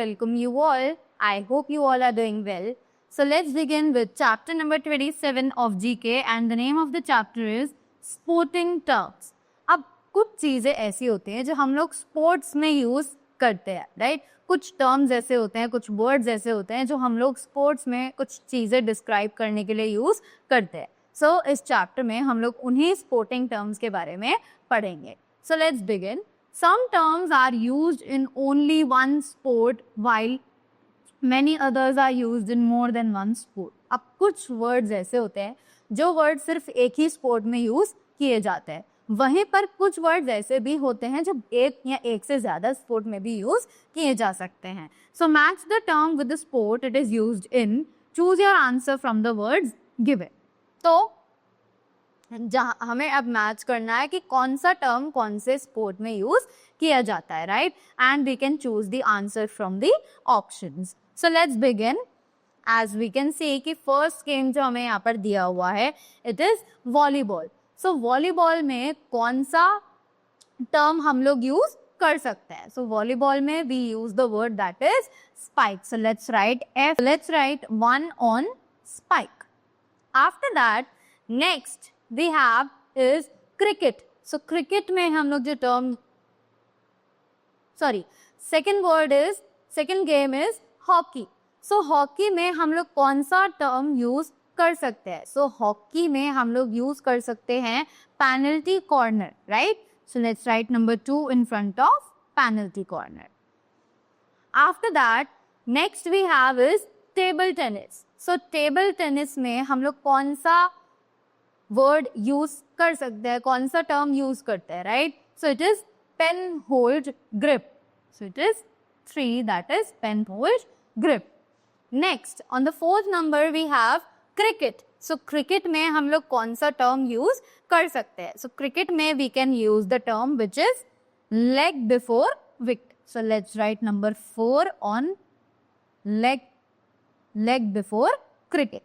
welcome you all. I hope you all are doing well. So let's begin with chapter number 27 of GK and the name of the chapter is sporting terms. अब कुछ चीज़ें ऐसी होती हैं जो हम लोग स्पोर्ट्स में यूज़ करते हैं, राइट? कुछ टर्म्स ऐसे होते हैं, कुछ वर्ड्स ऐसे होते हैं जो हम लोग स्पोर्ट्स में कुछ चीज़ें डिस्क्राइब करने के लिए यूज़ करते हैं. सो इस चैप्टर में हम लोग उन्हीं स्पोर्टिंग टर्म्स के बारे में पढ़ेंगे. सो let's begin. Some terms are used in only one sport while many others are used in more than one sport. अब कुछ words ऐसे होते हैं जो वर्ड सिर्फ एक ही स्पोर्ट में यूज किए जाते हैं, वहीं पर कुछ वर्ड्स ऐसे भी होते हैं जो एक या एक से ज्यादा स्पोर्ट में भी यूज किए जा सकते हैं. So match the term with the sport it is used in. Choose your answer from the words given. तो जहाँ हमें अब मैच करना है कि कौन सा टर्म कौन से स्पोर्ट में यूज किया जाता है, right? And we can choose the answer from the options. So let's begin. As we can see कि फर्स्ट गेम जो हमें यहाँ पर दिया हुआ है it is volleyball. So volleyball में कौन सा टर्म हम लोग यूज कर सकते हैं? सो वॉलीबॉल में we use the word that is spike. So let's write 1 on spike. After that next we have is cricket. So cricket में हम लोग जो term second game is hockey. So hockey में हम लोग कौन सा term use कर सकते हैं? So hockey में हम लोग use कर सकते हैं penalty corner, right? So let's write number 2 in front of penalty corner. After that next we have is table tennis. So table tennis में हम लोग कौन सा वर्ड यूज कर सकते हैं, कौन सा टर्म यूज करते हैं, right? So it is pen hold grip. So it is 3 that is pen hold grip. Next on the 4th number we have cricket. So cricket में हम लोग कौन सा टर्म यूज कर सकते हैं? सो क्रिकेट में we can use the term which is leg before wicket. So let's write number 4 on leg before cricket.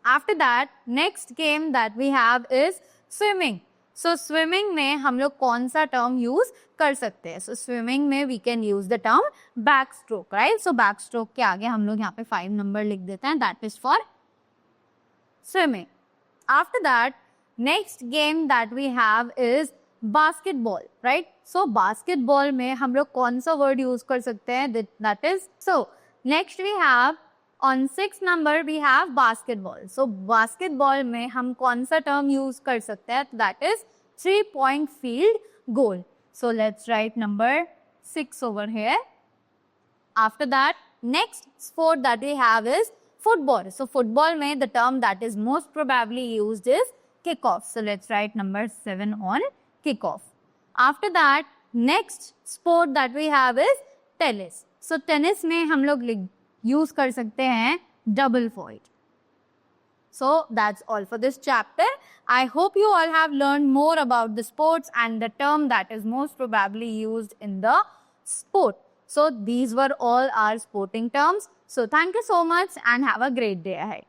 After that, next game that we have is swimming. So swimming में हम लोग कौन सा term use कर सकते हैं? So swimming में we can use the term backstroke, right? So backstroke के आगे हम लोग यहाँ पे 5 number लिख देते हैं. That is for swimming. After that, next game that we have is basketball, right? So basketball में हम लोग कौन सा word use कर सकते हैं? That is so. Next we have on 6th number we have basketball. So basketball में हम कौन सा term use कर सकते हैं? That is 3-point field goal. So let's write number 6 over here. After that next sport that we have is football. So football में the term that is most probably used is kickoff. So let's write number 7 on kickoff. After that next sport that we have is tennis. So tennis में हम लोग use कर सकते हैं double void. So that's all for this chapter. I hope you all have learned more about the sports and the term that is most probably used in the sport. So these were all our sporting terms. So thank you so much and have a great day ahead.